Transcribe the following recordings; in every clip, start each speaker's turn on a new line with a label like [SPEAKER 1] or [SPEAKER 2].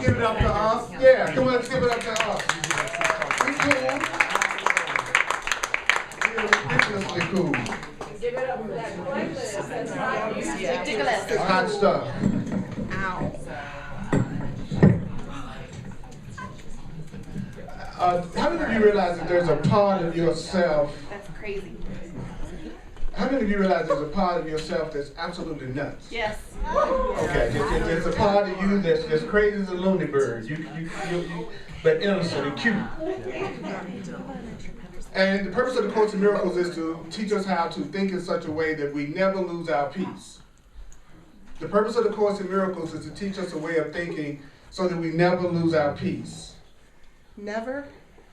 [SPEAKER 1] Give it up to us. Yeah, come on, let's give it up to us. We cool. We're ridiculously cool.
[SPEAKER 2] Give it up for that playlist. That's right.
[SPEAKER 3] Ridiculous.
[SPEAKER 1] It's hot stuff.
[SPEAKER 3] Ow.
[SPEAKER 1] How many of you realize that there's a part of yourself?
[SPEAKER 3] That's crazy.
[SPEAKER 1] How many of you realize there's a part of yourself that's absolutely nuts?
[SPEAKER 3] Yes.
[SPEAKER 1] Okay, there's a part of you that's crazy as a loony bird, but innocent and cute. And the purpose of the Course in Miracles is to teach us how to think in such a way that we never lose our peace. The purpose of the Course in Miracles is to teach us a way of thinking so that we never lose our peace.
[SPEAKER 4] Never?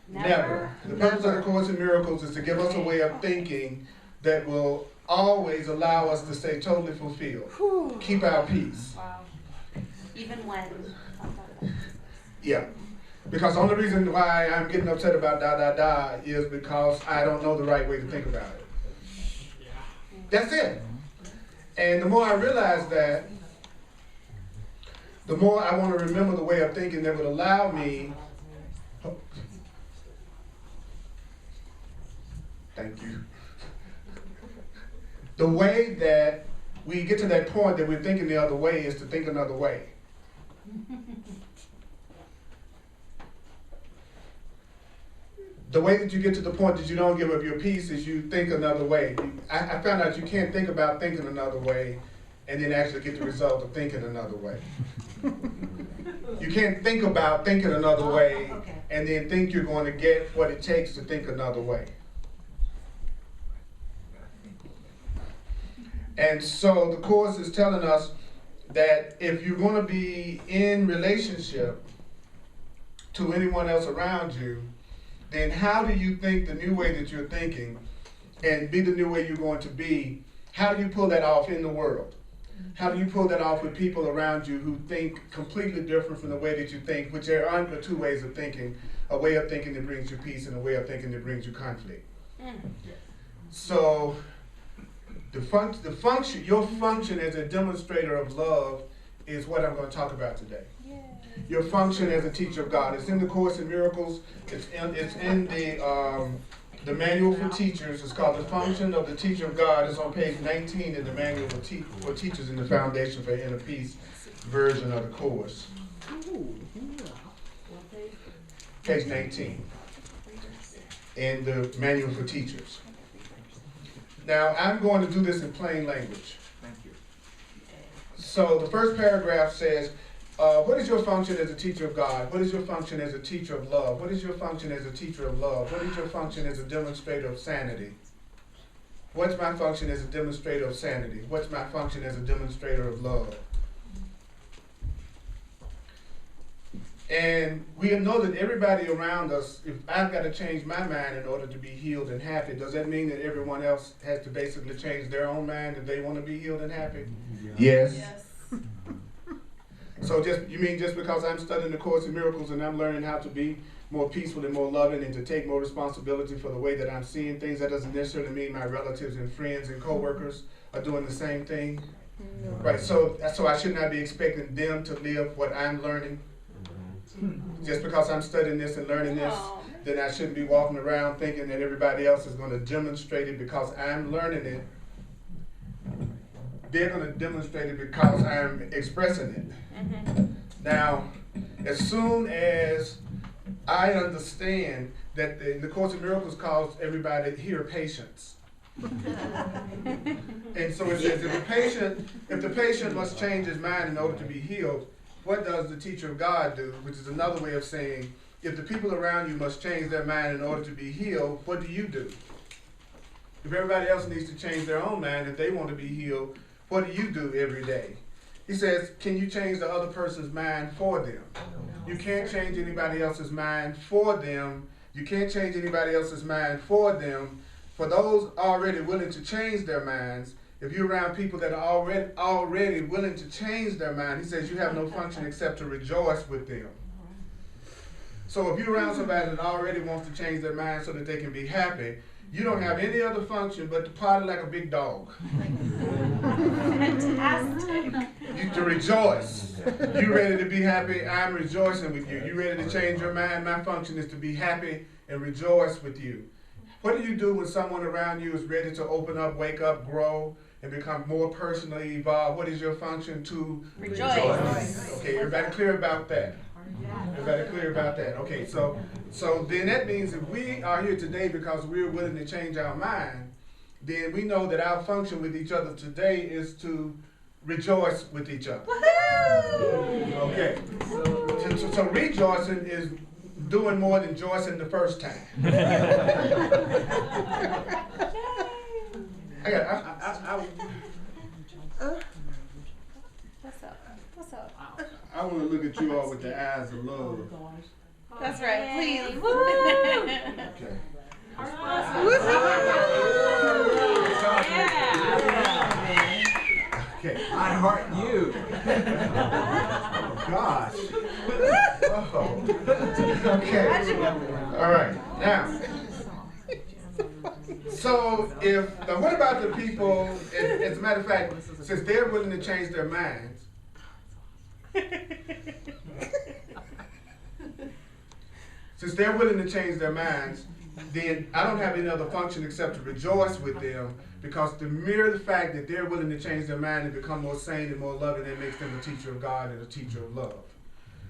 [SPEAKER 1] Never. The purpose of the Course in Miracles is to give us a way of thinking that will always allow us to stay totally fulfilled.
[SPEAKER 3] Whew.
[SPEAKER 1] Keep our peace.
[SPEAKER 3] Wow. Even when.
[SPEAKER 1] Yeah. Because the only reason why I'm getting upset about is because I don't know the right way to think about it. That's it. And the more I realize that, the more I want to remember the way of thinking that would allow me. Thank you. The way that we get to that point that we're thinking the other way is to think another way. The way that you get to the point that you don't give up your peace is you think another way. I found out you can't think about thinking another way and then actually get the result of thinking another way. You can't think about thinking another way and then think you're going to get what it takes to think another way. And so the Course is telling us that if you're going to be in relationship to anyone else around you, then how do you think the new way that you're thinking and be the new way you're going to be, how do you pull that off in the world? How do you pull that off with people around you who think completely different from the way that you think, which there aren't but two ways of thinking, a way of thinking that brings you peace and a way of thinking that brings you conflict. So your function as a demonstrator of love is what I'm going to talk about today. Your function as a teacher of God. It's in the Course in Miracles. It's in the manual for teachers. It's called The Function of the Teacher of God. It's on page 19 in the manual for teachers in the Foundation for Inner Peace version of the Course. Page 19 in the manual for teachers. Now, I'm going to do this in plain language.
[SPEAKER 5] Thank you.
[SPEAKER 1] So the first paragraph says, what is your function as a teacher of God? What is your function as a teacher of love? What is your function as a teacher of love? What is your function as a demonstrator of sanity? What's my function as a demonstrator of sanity? What's my function as a demonstrator of love? And we know that everybody around us, if I've got to change my mind in order to be healed and happy, does that mean that everyone else has to basically change their own mind if they want to be healed and happy? Yes. So you mean just because I'm studying the Course in Miracles and I'm learning how to be more peaceful and more loving and to take more responsibility for the way that I'm seeing things, that doesn't necessarily mean my relatives and friends and co-workers are doing the same thing? No. Right, so I should not be expecting them to live what I'm learning? Just because I'm studying this and learning this, then I shouldn't be walking around thinking that everybody else is going to demonstrate it because I'm learning it. They're going to demonstrate it because I'm expressing it. Now, as soon as I understand that the Course in Miracles calls everybody here patients. And so it says if the patient must change his mind in order to be healed, what does the teacher of God do? Which is another way of saying, if the people around you must change their mind in order to be healed, what do you do? If everybody else needs to change their own mind if they want to be healed, what do you do every day? He says, can you change the other person's mind for them? You can't change anybody else's mind for them. You can't change anybody else's mind for them. For those already willing to change their minds, if you're around people that are already willing to change their mind, he says you have no function except to rejoice with them. So if you're around somebody that already wants to change their mind so that they can be happy, You don't have any other function but to party like a big dog.
[SPEAKER 3] Fantastic.
[SPEAKER 1] You to rejoice. You ready to be happy? I'm rejoicing with you. You ready to change your mind? My function is to be happy and rejoice with you. What do you do when someone around you is ready to open up, wake up, grow, and become more personally evolved? What is your function? To
[SPEAKER 3] Rejoice.
[SPEAKER 1] Okay, everybody clear about that? Everybody clear about that? Okay, so then that means if we are here today because we're willing to change our mind, then we know that our function with each other today is to rejoice with each other. Okay, so rejoicing is doing more than joicing the first time.
[SPEAKER 3] What's up? What's up?
[SPEAKER 1] I want to look at you all with the eyes of love.
[SPEAKER 3] That's right. Please.
[SPEAKER 1] Okay. Okay.
[SPEAKER 4] I heart you.
[SPEAKER 1] Oh, gosh. Oh. Okay. All right. Now. So what about the people, as a matter of fact, since they're willing to change their minds, then I don't have any other function except to rejoice with them, because the mere fact that they're willing to change their mind and become more sane and more loving, that makes them a teacher of God and a teacher of love.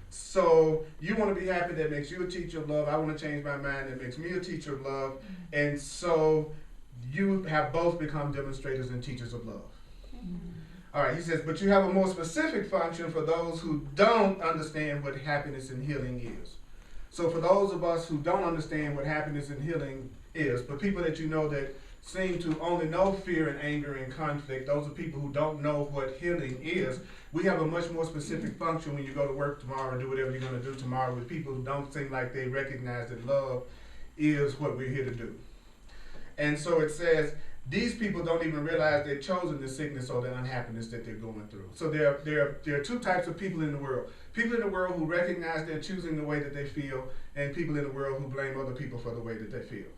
[SPEAKER 1] So you want to be happy, that makes you a teacher of love. I want to change my mind, that makes me a teacher of love. And so you have both become demonstrators and teachers of love. All right, he says, but you have a more specific function for those who don't understand what happiness and healing is. So for those of us who don't understand what happiness and healing is, but people that you know that seem to only know fear and anger and conflict, those are people who don't know what healing is. We have a much more specific function when you go to work tomorrow and do whatever you're going to do tomorrow with people who don't seem like they recognize that love is what we're here to do. And so it says, these people don't even realize they've chosen the sickness or the unhappiness that they're going through. So there are two types of people in the world. People in the world who recognize they're choosing the way that they feel, and people in the world who blame other people for the way that they feel.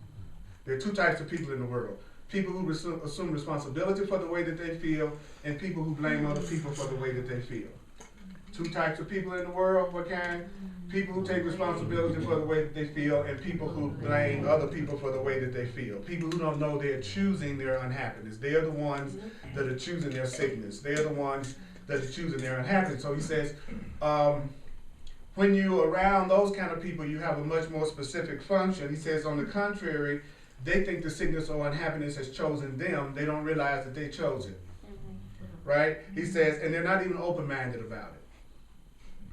[SPEAKER 1] There are two types of people in the world. People who assume responsibility for the way that they feel, and people who blame other people for the way that they feel. Two types of people in the world, what kind? People who take responsibility for the way that they feel, and people who blame other people for the way that they feel. People who don't know they're choosing their unhappiness. They're the ones that are choosing their sickness. They're the ones that are choosing their unhappiness. So he says, when you're around those kind of people, you have a much more specific function. He says, on the contrary, they think the sickness or unhappiness has chosen them. They don't realize that they chose it. Right? He says, and they're not even open-minded about it.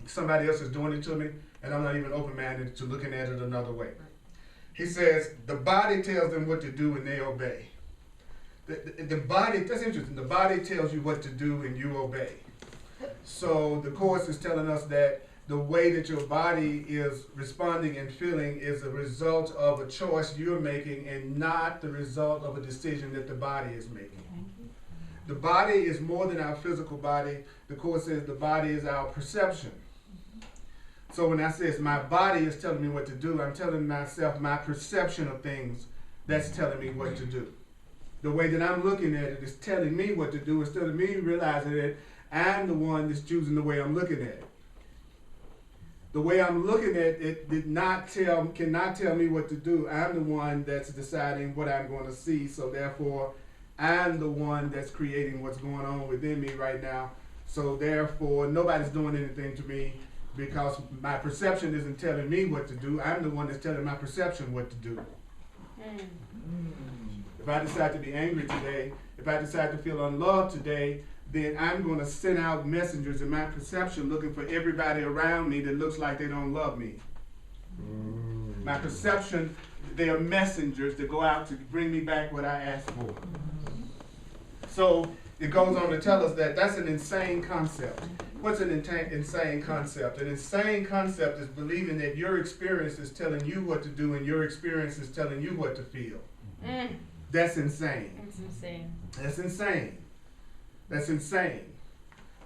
[SPEAKER 1] Somebody else is doing it to me, and I'm not even open-minded to looking at it another way. He says, the body tells them what to do and they obey. The body, that's interesting, the body tells you what to do and you obey. So the Course is telling us that the way that your body is responding and feeling is a result of a choice you're making and not the result of a decision that the body is making. The body is more than our physical body. The Course says the body is our perception. So when I say my body is telling me what to do, I'm telling myself my perception of things that's telling me what to do. The way that I'm looking at it is telling me what to do instead of me realizing that I'm the one that's choosing the way I'm looking at it. The way I'm looking at it cannot tell me what to do. I'm the one that's deciding what I'm going to see, so therefore I'm the one that's creating what's going on within me right now. So therefore nobody's doing anything to me, because my perception isn't telling me what to do. I'm the one that's telling my perception what to do. If I decide to be angry today, if I decide to feel unloved today, then I'm going to send out messengers in my perception looking for everybody around me that looks like they don't love me. My perception, they are messengers that go out to bring me back what I asked for. So it goes on to tell us that that's an insane concept. What's an insane concept? An insane concept is believing that your experience is telling you what to do and your experience is telling you what to feel. That's insane.
[SPEAKER 3] That's insane.
[SPEAKER 1] That's insane. That's insane.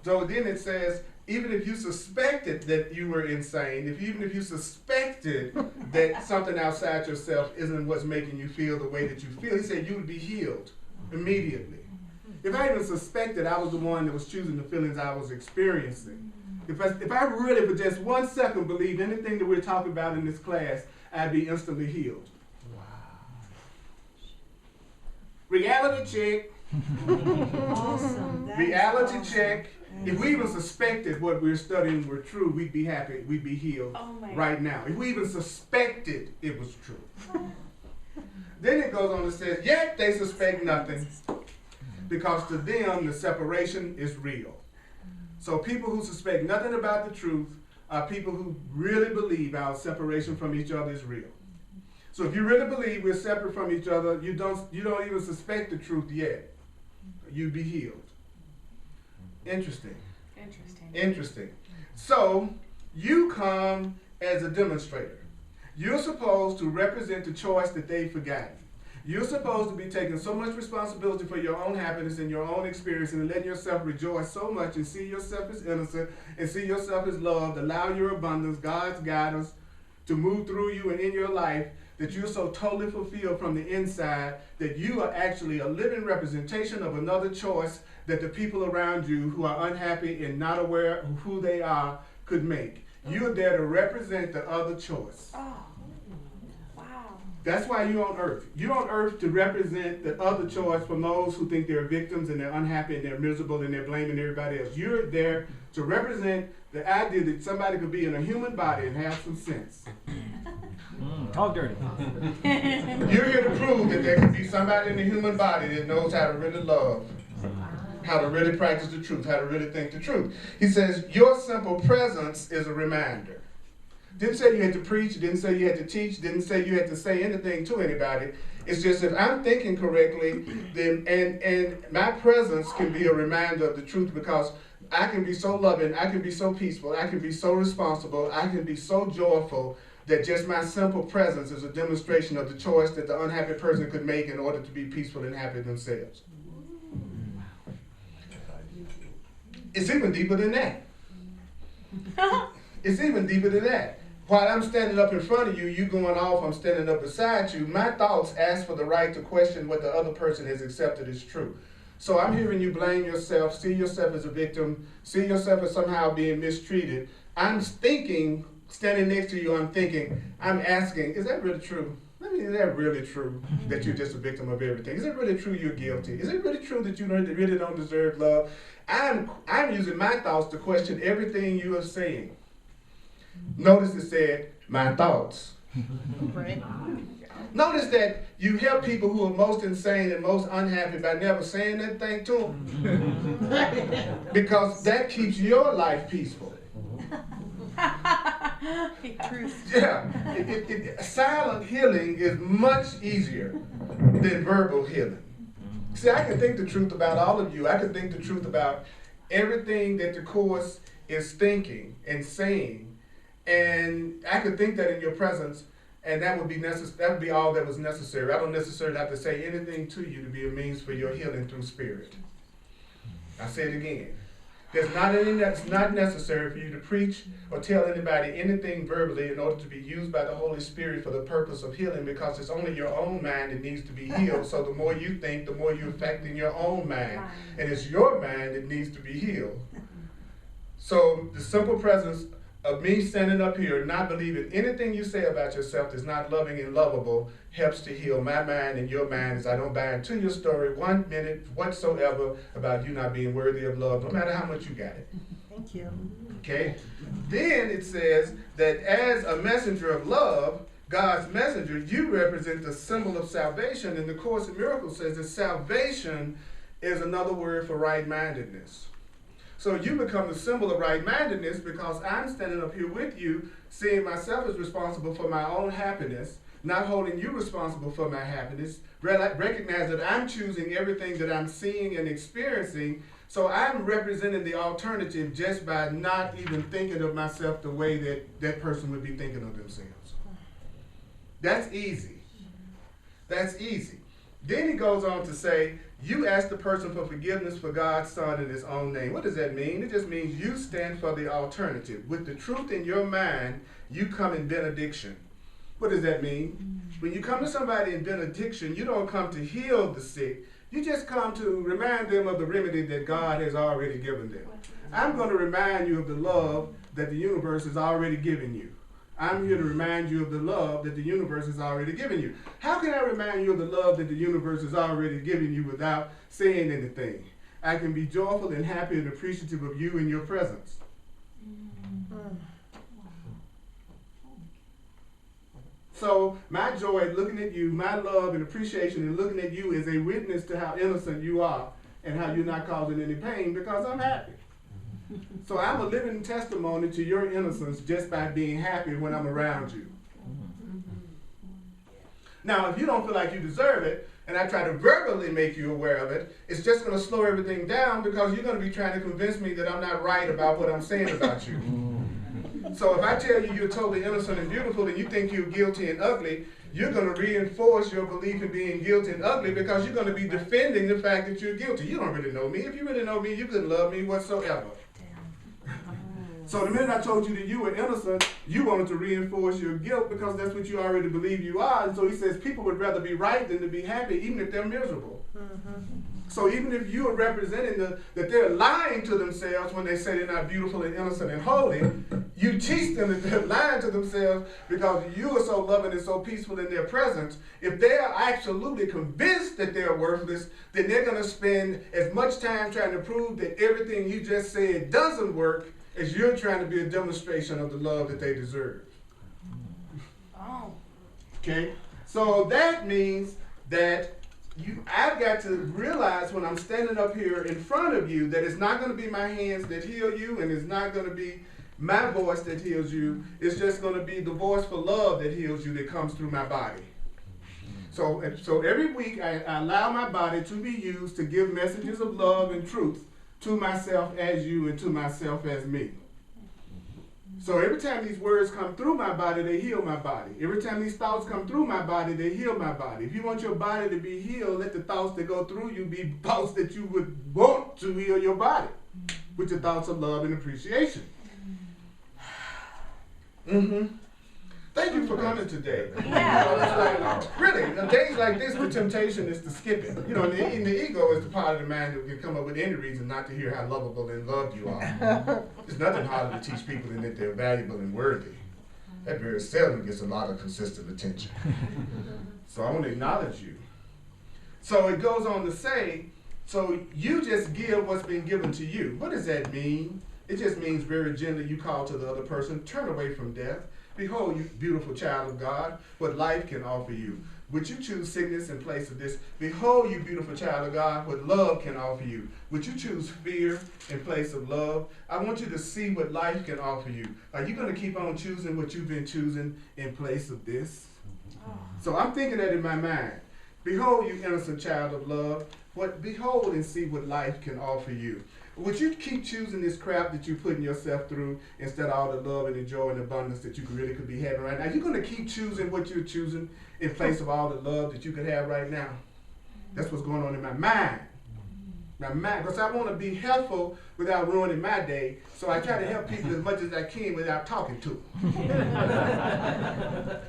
[SPEAKER 1] So then it says, even if you suspected that you were insane, even if you suspected that something outside yourself isn't what's making you feel the way that you feel, he said you would be healed immediately. If I even suspected I was the one that was choosing the feelings I was experiencing, if I really for just 1 second believed anything that we're talking about in this class, I'd be instantly healed. Wow. Reality check.
[SPEAKER 4] Awesome.
[SPEAKER 1] Reality check. If we even suspected what we're studying were true, we'd be happy. We'd be healed right now. If we even suspected it was true. Then it goes on and says, yet they suspect nothing, because to them the separation is real. So people who suspect nothing about the truth are people who really believe our separation from each other is real. So if you really believe we're separate from each other, you don't even suspect the truth yet. You'd be healed. Interesting. Interesting. So you come as a demonstrator. You're supposed to represent the choice that they've forgotten. You're supposed to be taking so much responsibility for your own happiness and your own experience and letting yourself rejoice so much and see yourself as innocent and see yourself as loved, allow your abundance, God's guidance to move through you and in your life, that you're so totally fulfilled from the inside that you are actually a living representation of another choice that the people around you who are unhappy and not aware of who they are could make. You're there to represent the other choice.
[SPEAKER 3] Oh, wow.
[SPEAKER 1] That's why you're on earth. You're on earth to represent the other choice from those who think they're victims and they're unhappy and they're miserable and they're blaming everybody else. You're there to represent the idea that somebody could be in a human body and have some sense.
[SPEAKER 5] Talk dirty.
[SPEAKER 1] You're here to prove that there can be somebody in the human body that knows how to really love, how to really practice the truth, how to really think the truth. He says, your simple presence is a reminder. Didn't say you had to preach, didn't say you had to teach, didn't say you had to say anything to anybody. It's just if I'm thinking correctly, then and my presence can be a reminder of the truth, because I can be so loving, I can be so peaceful, I can be so responsible, I can be so joyful that just my simple presence is a demonstration of the choice that the unhappy person could make in order to be peaceful and happy themselves. It's even deeper than that. It's even deeper than that. While I'm standing up in front of you, you going off, I'm standing up beside you, my thoughts ask for the right to question what the other person has accepted as true. So I'm hearing you blame yourself, see yourself as a victim, see yourself as somehow being mistreated. I'm thinking, standing next to you, I'm asking, is that really true? I mean, is that really true that you're just a victim of everything? Is it really true you're guilty? Is it really true that you really don't deserve love? I'm using my thoughts to question everything you are saying. Notice it said, my thoughts.
[SPEAKER 3] Right.
[SPEAKER 1] Notice that you help people who are most insane and most unhappy by never saying that thing to them. Because that keeps your life peaceful. Yeah. Silent healing is much easier than verbal healing. See, I can think the truth about all of you. I can think the truth about everything that the Course is thinking and saying. And I could think that in your presence, and that would be that would be all that was necessary. I don't necessarily have to say anything to you to be a means for your healing through spirit. I say it again. There's not anything that's not necessary for you to preach or tell anybody anything verbally in order to be used by the Holy Spirit for the purpose of healing, because it's only your own mind that needs to be healed. So the more you think, the more you're affecting your own mind. And it's your mind that needs to be healed. So the simple presence of me standing up here not believing anything you say about yourself that's not loving and lovable helps to heal my mind and your mind, as I don't buy into your story 1 minute whatsoever about you not being worthy of love, no matter how much you got it.
[SPEAKER 4] Thank you.
[SPEAKER 1] Okay? Then it says that as a messenger of love, God's messenger, you represent the symbol of salvation, and the Course in Miracles says that salvation is another word for right-mindedness. So you become the symbol of right-mindedness because I'm standing up here with you, seeing myself as responsible for my own happiness, not holding you responsible for my happiness, recognize that I'm choosing everything that I'm seeing and experiencing, so I'm representing the alternative just by not even thinking of myself the way that that person would be thinking of themselves. That's easy. That's easy. Then he goes on to say, you ask the person for forgiveness for God's Son in his own name. What does that mean? It just means you stand for the alternative. With the truth in your mind, you come in benediction. What does that mean? When you come to somebody in benediction, you don't come to heal the sick. You just come to remind them of the remedy that God has already given them. I'm going to remind you of the love that the universe has already given you. I'm here to remind you of the love that the universe has already given you. How can I remind you of the love that the universe has already given you without saying anything? I can be joyful and happy and appreciative of you and your presence. So my joy looking at you, my love and appreciation in looking at you is a witness to how innocent you are and how you're not causing any pain because I'm happy. So I'm a living testimony to your innocence just by being happy when I'm around you. Now, if you don't feel like you deserve it, and I try to verbally make you aware of it, it's just going to slow everything down because you're going to be trying to convince me that I'm not right about what I'm saying about you. So if I tell you you're totally innocent and beautiful and you think you're guilty and ugly, you're going to reinforce your belief in being guilty and ugly because you're going to be defending the fact that you're guilty. You don't really know me. If you really know me, you couldn't love me whatsoever. So the minute I told you that you were innocent, you wanted to reinforce your guilt because that's what you already believe you are. And so he says people would rather be right than to be happy, even if they're miserable. So even if you are representing that they're lying to themselves when they say they're not beautiful and innocent and holy, you teach them that they're lying to themselves because you are so loving and so peaceful in their presence. If they are absolutely convinced that they're worthless, then they're going to spend as much time trying to prove that everything you just said doesn't work as you're trying to be a demonstration of the love that they deserve.
[SPEAKER 3] Oh.
[SPEAKER 1] Okay? So that means that I've got to realize when I'm standing up here in front of you that it's not going to be my hands that heal you and it's not going to be my voice that heals you. It's just going to be the voice for love that heals you that comes through my body. So every week I allow my body to be used to give messages of love and truth to myself as you and to myself as me. So every time these words come through my body, they heal my body. Every time these thoughts come through my body, they heal my body. If you want your body to be healed, let the thoughts that go through you be thoughts that you would want to heal your body, which are thoughts of love and appreciation. Thank you for coming today.
[SPEAKER 3] Yeah.
[SPEAKER 1] Really, on days like this, the temptation is to skip it. You know, and the ego is the part of the mind that can come up with any reason not to hear how lovable and loved you are. There's nothing harder to teach people than that they're valuable and worthy. That very seldom gets a lot of consistent attention. So I want to acknowledge you. So it goes on to say, so you just give what's been given to you. What does that mean? It just means very gently you call to the other person, turn away from death. Behold, you beautiful child of God, what life can offer you. Would you choose sickness in place of this? Behold, you beautiful child of God, what love can offer you. Would you choose fear in place of love? I want you to see what life can offer you. Are you going to keep on choosing what you've been choosing in place of this? So I'm thinking that in my mind. Behold, you innocent child of love, behold and see what life can offer you. Would you keep choosing this crap that you're putting yourself through instead of all the love and the joy and abundance that you really could be having right now? You're going to keep choosing what you're choosing in place of all the love that you could have right now. That's what's going on in my mind. My mind, because I want to be helpful without ruining my day, so I try to help people as much as I can without talking to them.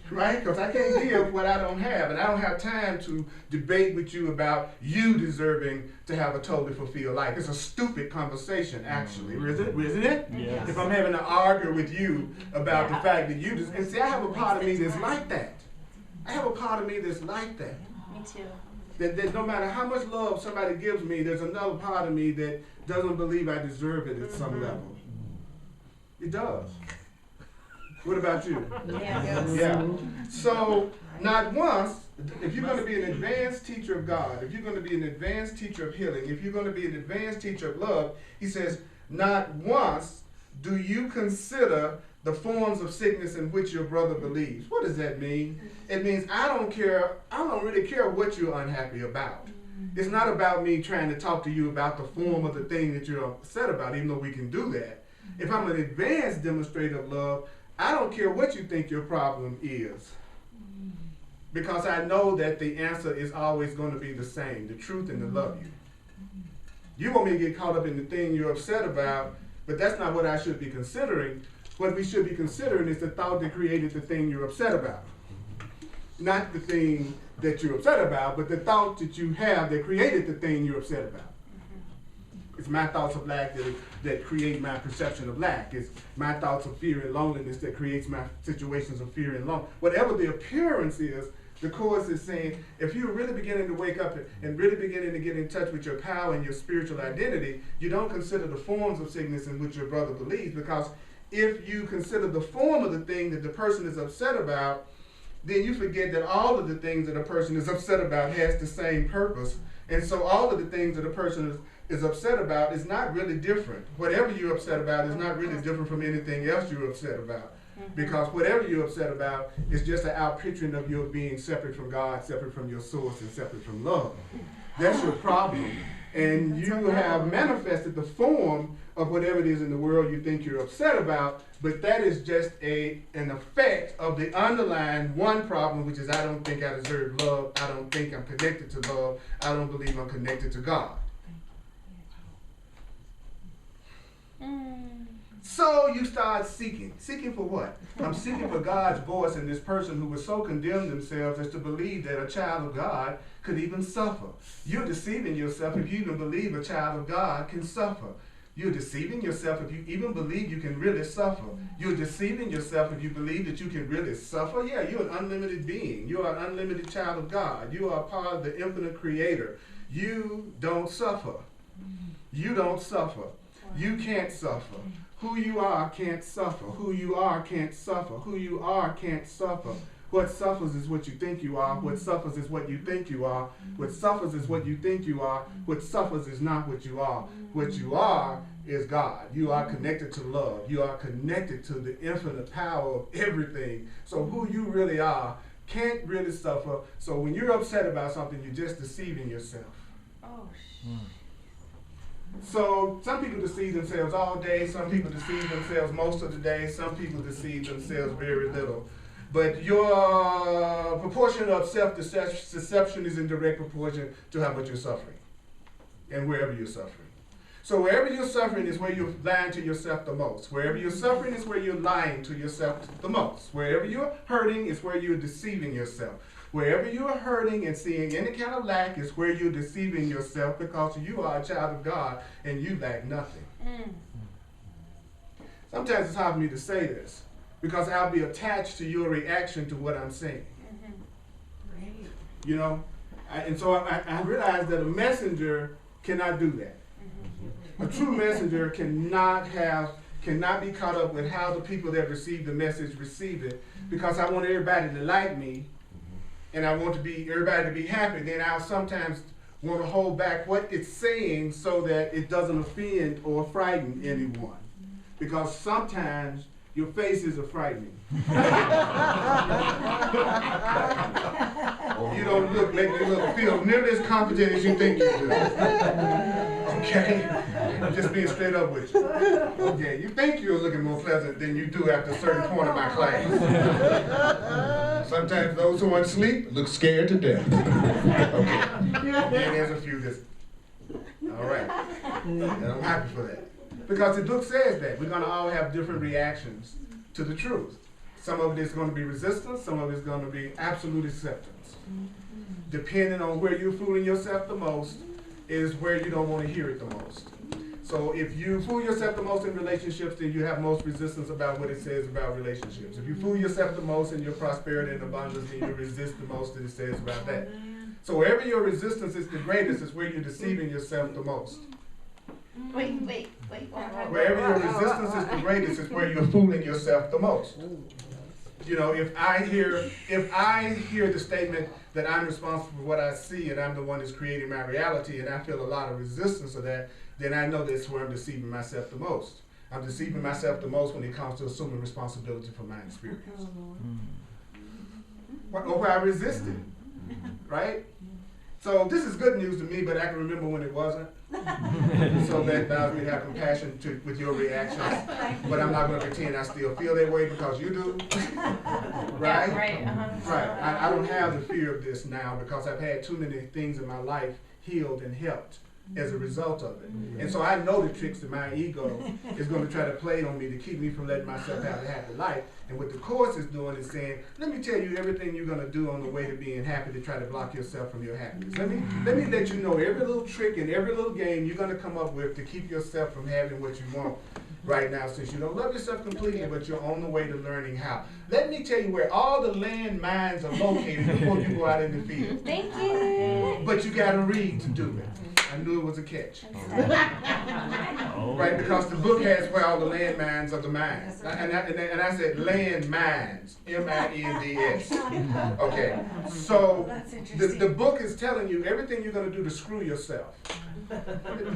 [SPEAKER 1] Right? Because I can't give what I don't have, and I don't have time to debate with you about you deserving to have a totally fulfilled life. It's a stupid conversation, actually, isn't it?
[SPEAKER 5] Yes.
[SPEAKER 1] If I'm having to argue with you about the fact that you just, and see, I have a part of me that's like that. I have a part of me that's like that.
[SPEAKER 3] Me too.
[SPEAKER 1] That no matter how much love somebody gives me, there's another part of me that doesn't believe I deserve it at some level. It does. What about you? Yeah. So, not once, if you're going to be an advanced teacher of God, if you're going to be an advanced teacher of healing, if you're going to be an advanced teacher of love, he says, not once do you consider the forms of sickness in which your brother believes. What does that mean? It means I don't really care what you're unhappy about. It's not about me trying to talk to you about the form of the thing that you're upset about, even though we can do that. If I'm an advanced demonstrator of love, I don't care what you think your problem is. because I know that the answer is always going to be the same, the truth and the love you. You want me to get caught up in the thing you're upset about, but that's not what I should be considering. What we should be considering is the thought that created the thing you're upset about. Not the thing that you're upset about, but the thought that you have that created the thing you're upset about. It's my thoughts of lack that create my perception of lack. It's my thoughts of fear and loneliness that creates my situations of fear and loneliness. Whatever the appearance is, the Course is saying, if you're really beginning to wake up and really beginning to get in touch with your power and your spiritual identity, you don't consider the forms of sickness in which your brother believes, because if you consider the form of the thing that the person is upset about, then you forget that all of the things that a person is upset about has the same purpose. And so all of the things that a person is upset about is not really different. Whatever you're upset about is not really different from anything else you're upset about. Because whatever you're upset about is just an outpicturing of your being separate from God, separate from your source, and separate from love. That's your problem. And you have manifested the form of whatever it is in the world you think you're upset about, but that is just an effect of the underlying one problem, which is I don't think I deserve love, I don't think I'm connected to love, I don't believe I'm connected to God. So you start seeking. Seeking for what? I'm seeking for God's voice in this person who would so condemn themselves as to believe that a child of God could even suffer. You're deceiving yourself if you even believe a child of God can suffer. You're deceiving yourself if you even believe you can really suffer. You're deceiving yourself if you believe that you can really suffer. Yeah, you're an unlimited being. You are an unlimited child of God. You are part of the infinite creator. You don't suffer. You don't suffer. You can't suffer. Who you are can't suffer. Who you are can't suffer. Who you are can't suffer. What suffers is what you think you are. What suffers is what you think you are. What suffers is what you think you are. What suffers is not what you are. What you are is God. You are connected to love. You are connected to the infinite power of everything. So who you really are can't really suffer. So when you're upset about something, you're just deceiving yourself.
[SPEAKER 3] Oh,
[SPEAKER 1] So some people deceive themselves all day, some people deceive themselves most of the day, some people deceive themselves very little. But your proportion of self-deception is in direct proportion to how much you're suffering and wherever you're suffering. So wherever you're suffering is where you're lying to yourself the most. Wherever you're suffering is where you're lying to yourself the most. Wherever you're hurting is where you're deceiving yourself. Wherever you are hurting and seeing any kind of lack is where you're deceiving yourself, because you are a child of God and you lack nothing. Sometimes it's hard for me to say this because I'll be attached to your reaction to what I'm saying. You know? And so I realized that a messenger cannot do that. A true messenger cannot be caught up with how the people that receive the message receive it, because I want everybody to like me. And I want everybody to be happy, then I'll sometimes want to hold back what it's saying so that it doesn't offend or frighten anyone. Because sometimes your faces are frightening. You don't make me feel nearly as confident as you think you do. Okay? I'm just being straight up with you. Okay, you think you're looking more pleasant than you do after a certain point of my class. Sometimes those who aren't asleep look scared to death. Okay. And there's a few that's all right. And I'm happy for that. Because the book says that we're going to all have different reactions to the truth. Some of it is going to be resistance, some of it is going to be absolute acceptance. Depending on where you're fooling yourself the most is where you don't want to hear it the most. So if you fool yourself the most in relationships, then you have most resistance about what it says about relationships. If you fool yourself the most in your prosperity and abundance, then you resist the most that it says about that. So wherever your resistance is the greatest is where you're deceiving yourself the most.
[SPEAKER 3] Wait.
[SPEAKER 1] Wherever your resistance is the greatest is where you're fooling yourself the most. You know, if I hear the statement that I'm responsible for what I see and I'm the one that's creating my reality, and I feel a lot of resistance to that, then I know that's where I'm deceiving myself the most. I'm deceiving myself the most when it comes to assuming responsibility for my experience. Or where I resist it, right? So this is good news to me, but I can remember when it wasn't. So that allows me to have compassion with your reactions. But I'm not going to pretend I still feel that way because you do. Right?
[SPEAKER 3] Yeah, right.
[SPEAKER 1] Right. I don't have the fear of this now because I've had too many things in my life healed and helped as a result of it. And so I know the tricks that my ego is going to try to play on me to keep me from letting myself have a happy life. And what the Course is doing is saying, let me tell you everything you're going to do on the way to being happy to try to block yourself from your happiness. Let me let you know every little trick and every little game you're going to come up with to keep yourself from having what you want right now, since you don't love yourself completely, but you're on the way to learning how. Let me tell you where all the landmines are located before you go out in the field.
[SPEAKER 3] Thank you.
[SPEAKER 1] But you got to read to do it. I knew it was a catch. Right, because the book has where all the landmines of the mind. And I said landmines, M-I-N-D-S. Okay, so the book is telling you everything you're going to do to screw yourself.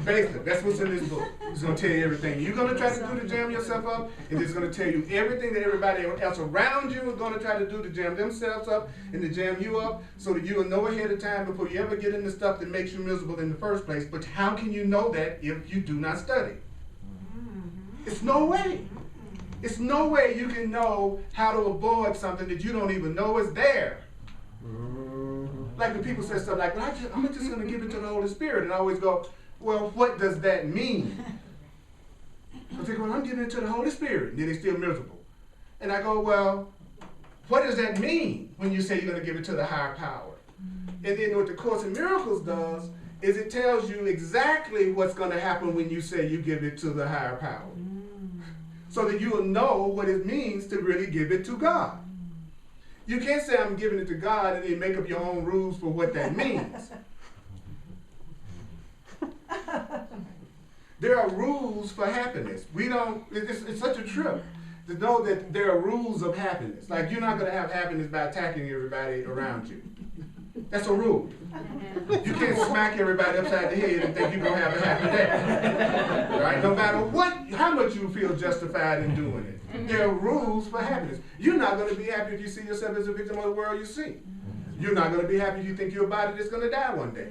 [SPEAKER 1] Basically, that's what's in this book. It's going to tell you everything you're going to try to do to jam yourself up, and it's going to tell you everything that everybody else around you is going to try to do to jam themselves up and to jam you up, so that you will know ahead of time before you ever get into stuff that makes you miserable in the first place. But how can you know that if you do not study? It's no way. It's no way you can know how to avoid something that you don't even know is there. Like when people say stuff like, well, I'm just going to give it to the Holy Spirit. And I always go, well, what does that mean? I think, well, I'm giving it to the Holy Spirit. And then they're still miserable. And I go, well, what does that mean when you say you're going to give it to the higher power? And then what the Course in Miracles does is it tells you exactly what's going to happen when you say you give it to the higher power. So that you will know what it means to really give it to God. You can't say I'm giving it to God and then make up your own rules for what that means. There are rules for happiness. It's such a trip to know that there are rules of happiness. Like you're not going to have happiness by attacking everybody around you. That's a rule. You can't smack everybody upside the head and think you're going to have a happy day. Right? No matter how much you feel justified in doing it. There are rules for happiness. You're not going to be happy if you see yourself as a victim of the world you see. You're not going to be happy if you think you're a body that's going to die one day.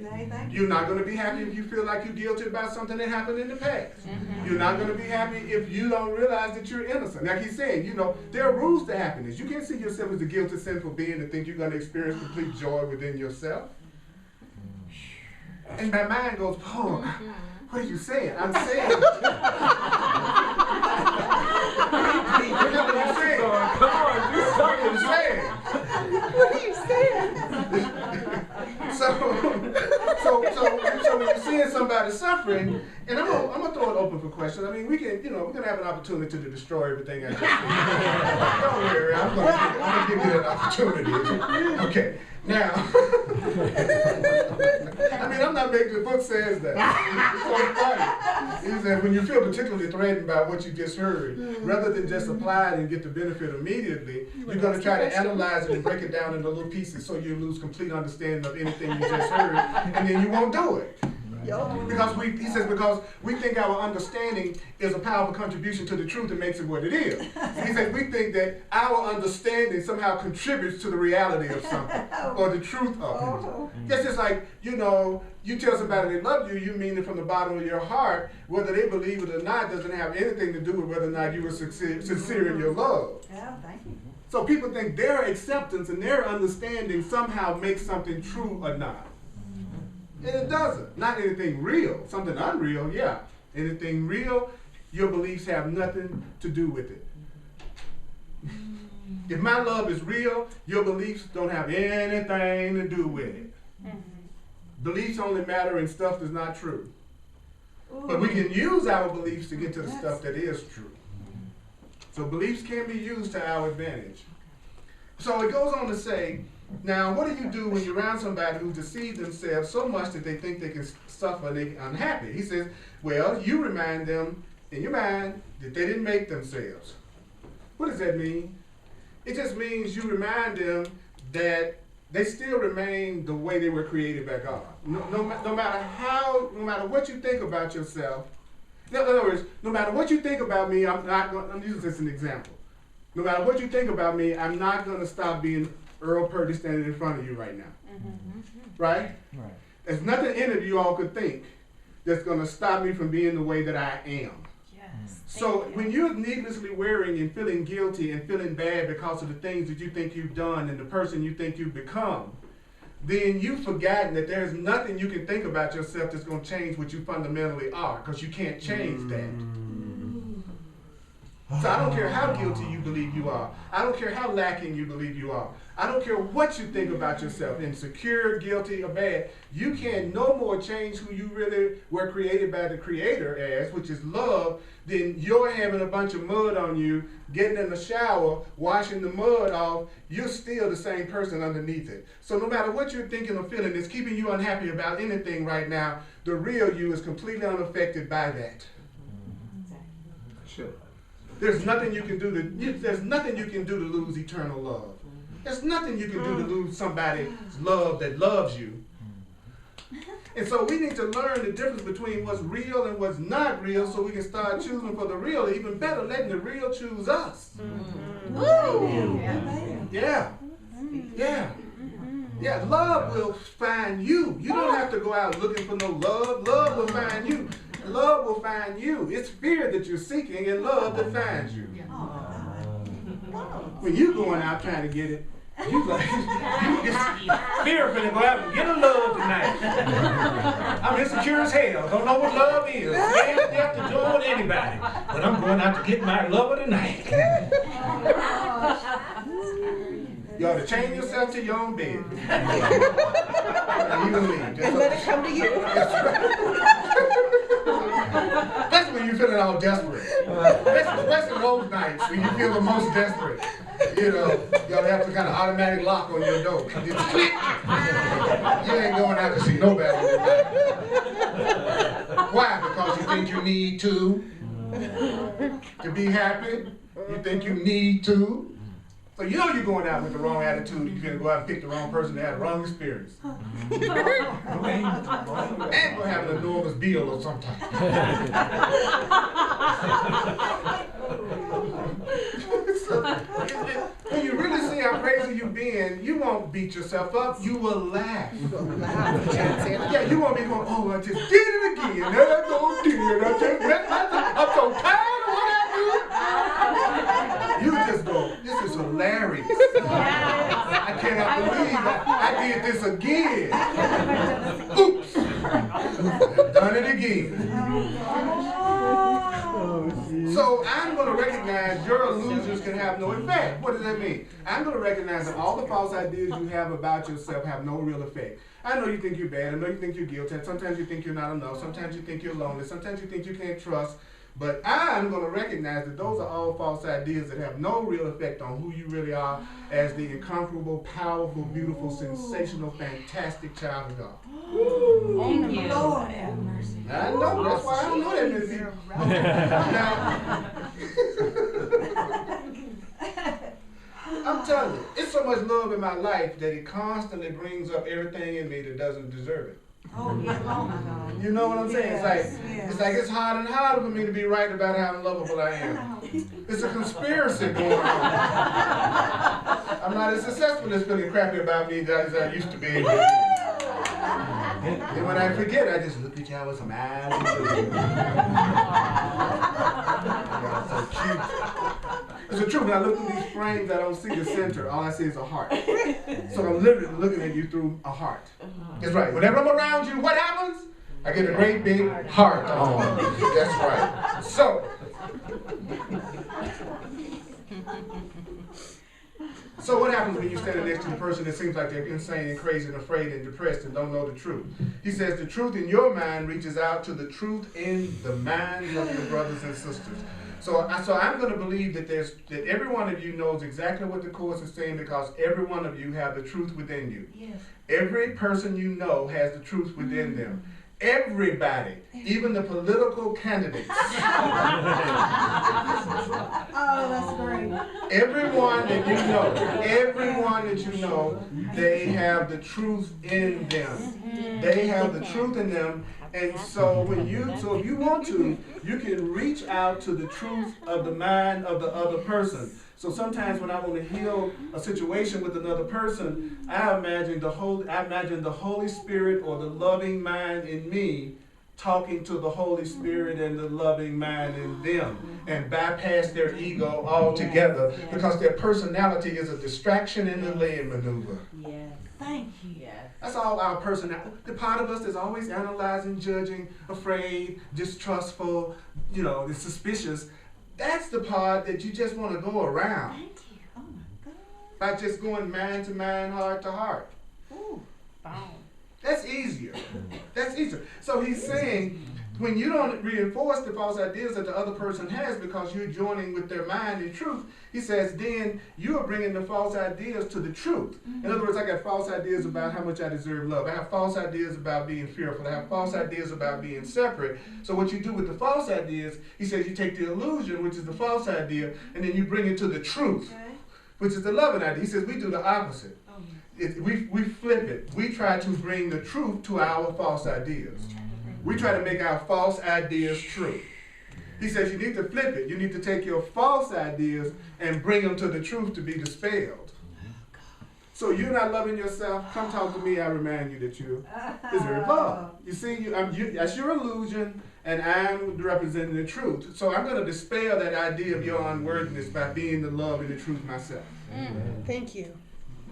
[SPEAKER 1] You're not going to be happy if you feel like you're guilty about something that happened in the past. You're not going to be happy if you don't realize that you're innocent. Like he's saying, there are rules to happiness. You can't see yourself as a guilty, sinful being and think you're going to experience complete joy within yourself. And my mind goes, oh, what are you saying? I'm saying. What are you saying?
[SPEAKER 5] Come on, do something.
[SPEAKER 1] What are you saying? So when you're seeing somebody suffering, and I'm gonna throw it open for questions. I mean, we're gonna have an opportunity to destroy everything I just said. Don't worry, I'm gonna give you that opportunity. Okay. Now, I mean, I'm not making the book says that. It's so funny. Is that when you feel particularly threatened by what you just heard, rather than just apply it and get the benefit immediately, you're going to try to analyze it and break it down into little pieces so you lose complete understanding of anything you just heard, and then you won't do it. Because he says we think our understanding is a powerful contribution to the truth that makes it what it is. He says we think that our understanding somehow contributes to the reality of something or the truth of it. It's just like, you tell somebody they love you, you mean it from the bottom of your heart. Whether they believe it or not doesn't have anything to do with whether or not you were sincere in your love.
[SPEAKER 4] Yeah, thank you.
[SPEAKER 1] So people think their acceptance and their understanding somehow makes something true or not. And it doesn't. Not anything real. Something unreal, yeah. Anything real, your beliefs have nothing to do with it. If my love is real, your beliefs don't have anything to do with it. Beliefs only matter in stuff that's not true. But we can use our beliefs to get to the stuff that is true. So beliefs can be used to our advantage. So it goes on to say, now, what do you do when you're around somebody who deceived themselves so much that they think they can suffer and they're unhappy? He says, well, you remind them in your mind that they didn't make themselves. What does that mean? It just means you remind them that they still remain the way they were created by God. No matter what you think about yourself. In other words, no matter what you think about me, I'm using this as an example. No matter what you think about me, I'm not going to stop being Earl Purdy standing in front of you right now. Right?
[SPEAKER 5] Right.
[SPEAKER 1] There's nothing any of you all could think that's going to stop me from being the way that I am.
[SPEAKER 4] Yes.
[SPEAKER 1] So when you're needlessly worrying and feeling guilty and feeling bad because of the things that you think you've done and the person you think you've become, then you've forgotten that there's nothing you can think about yourself that's going to change what you fundamentally are, because you can't change that. So I don't care how guilty you believe you are. I don't care how lacking you believe you are. I don't care what you think about yourself, insecure, guilty, or bad. You can no more change who you really were created by the Creator as, which is love, than you're having a bunch of mud on you, getting in the shower, washing the mud off. You're still the same person underneath it. So no matter what you're thinking or feeling that's keeping you unhappy about anything right now, the real you is completely unaffected by that.
[SPEAKER 5] Sure.
[SPEAKER 1] There's nothing you can do to lose eternal love. There's nothing you can do to lose somebody's love that loves you. And so we need to learn the difference between what's real and what's not real, so we can start choosing for the real, or even better, letting the real choose us. Yeah. Yeah, love will find you. You don't have to go out looking for no love. Love will find you. Love will find you. It's fear that you're seeking and love that finds you. When you going out trying to get it, you like, it's fear finna go out and get a love tonight. I'm insecure as hell. Don't know what love is. Ain't have to join with anybody. But I'm going out to get my lover tonight. You ought to chain yourself to your own bed. And you leave.
[SPEAKER 4] And let it come to you.
[SPEAKER 1] That's when you're feeling all desperate. Especially those nights when you feel the most desperate. You know, you ought to have some kind of automatic lock on your door. You ain't going out to see nobody tonight. Why? Because you think you need to be happy. You think you need to. So you know you're going out with the wrong attitude. You're going to go out and pick the wrong person that had the wrong experience. And we're having an enormous bill or something. So, when you really see how crazy you've been, you won't beat yourself up. You will laugh. Yeah, you won't be going, oh, I just did it again. I'm so tired of what I do. You just go, this is hilarious. I cannot believe that I did this again. Oops. I've done it again. So I'm going to recognize your illusions can have no effect. What does that mean? I'm going to recognize that all the false ideas you have about yourself have no real effect. I know you think you're bad. I know you think you're guilty. Sometimes you think you're not enough. Sometimes you think you're lonely. Sometimes you think you can't trust. But I'm going to recognize that those are all false ideas that have no real effect on who you really are as the incomparable, powerful, beautiful, sensational, fantastic child of God.
[SPEAKER 3] Thank you.
[SPEAKER 4] Lord have mercy.
[SPEAKER 1] I know, that's why I don't know that many people. Now, I'm telling you, it's so much love in my life that it constantly brings up everything in me that doesn't deserve it.
[SPEAKER 4] Oh, yeah. Oh, my God.
[SPEAKER 1] You know what I'm saying? It's like it's harder and harder for me to be right about how unlovable I am. It's a conspiracy going on. I'm not as successful as feeling crappy about me as I used to be. And when I forget, I just look at y'all with some eyes. Y'all so cute. It's the truth. When I look through these frames, I don't see the center. All I see is a heart. So I'm literally looking at you through a heart. That's right. Whenever I'm around you, what happens? I get a great big heart on. That's right. So what happens when you stand next to a person that seems like they're insane and crazy and afraid and depressed and don't know the truth? He says the truth in your mind reaches out to the truth in the minds of your brothers and sisters. So I'm going to believe that every one of you knows exactly what the Course is saying, because every one of you have the truth within you.
[SPEAKER 4] Yes.
[SPEAKER 1] Every person you know has the truth within them. Everybody, even the political candidates.
[SPEAKER 4] Oh, that's great.
[SPEAKER 1] Everyone that you know, they have the truth in them. They have the truth in them. And so if you want to, you can reach out to the truth of the mind of the other person. So sometimes when I want to heal a situation with another person, I imagine the Holy Spirit or the loving mind in me talking to the Holy Spirit and the loving mind in them, and bypass their ego altogether, because their personality is a distraction and a delay maneuver.
[SPEAKER 3] Yes.
[SPEAKER 4] Thank you.
[SPEAKER 3] Yes.
[SPEAKER 1] That's all our personality. The part of us that's always analyzing, judging, afraid, distrustful, is suspicious. That's the part that you just want to go around.
[SPEAKER 4] Thank you. Oh my God.
[SPEAKER 1] By just going mind to mind, heart to heart.
[SPEAKER 4] Ooh.
[SPEAKER 1] That's easier. That's easier. So he's saying, when you don't reinforce the false ideas that the other person has because you're joining with their mind in truth, he says, then you are bringing the false ideas to the truth. In other words, I got false ideas about how much I deserve love. I have false ideas about being fearful. I have false ideas about being separate. So what you do with the false ideas, he says you take the illusion, which is the false idea, and then you bring it to the truth, which is the loving idea. He says we do the opposite. We flip it. We try to bring the truth to our false ideas. We try to make our false ideas true. He says you need to flip it. You need to take your false ideas and bring them to the truth to be dispelled. So you're not loving yourself. Come talk to me. I remind you that you deserve love. You see, that's your illusion, and I'm representing the truth. So I'm going to dispel that idea of your unworthiness by being the love and the truth myself.
[SPEAKER 4] Thank you.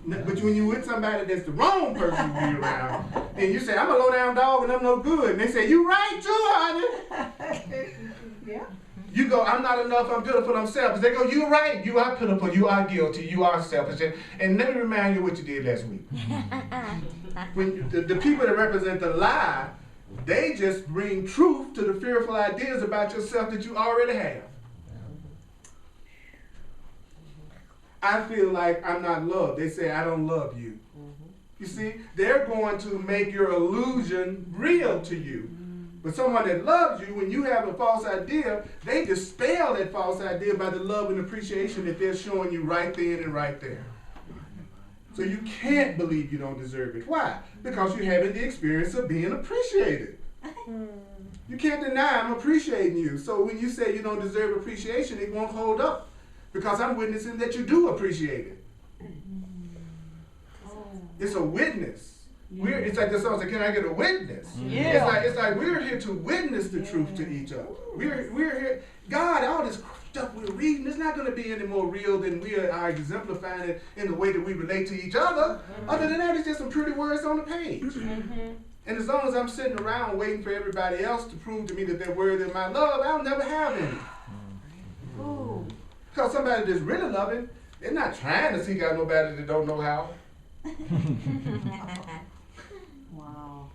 [SPEAKER 1] But when you're with somebody that's the wrong person to be around, and you say, I'm a low down dog and I'm no good, and they say, you right too, honey.
[SPEAKER 4] Yeah.
[SPEAKER 1] You go, I'm not enough, I'm pitiful, I'm selfish. They go, you're right, you are pitiful, you are guilty, you are selfish. And let me remind you what you did last week. When the people that represent the lie, they just bring truth to the fearful ideas about yourself that you already have. I feel like I'm not loved. They say, I don't love you. You see, they're going to make your illusion real to you. But someone that loves you, when you have a false idea, they dispel that false idea by the love and appreciation that they're showing you right then and right there. So you can't believe you don't deserve it. Why? Because you're having the experience of being appreciated. You can't deny I'm appreciating you. So when you say you don't deserve appreciation, it won't hold up. Because I'm witnessing that you do appreciate it. It's a witness. It's like the song said, can I get a witness?
[SPEAKER 4] Yeah.
[SPEAKER 1] It's like we're here to witness the truth to each other. We're here. God, all this stuff we're reading, it's not going to be any more real than we are exemplifying it in the way that we relate to each other. Other than that, it's just some pretty words on the page. And as long as I'm sitting around waiting for everybody else to prove to me that they're worthy of my love, I'll never have any. Because somebody that's really loving, they're not trying to seek out nobody that don't know how.
[SPEAKER 4] Wow.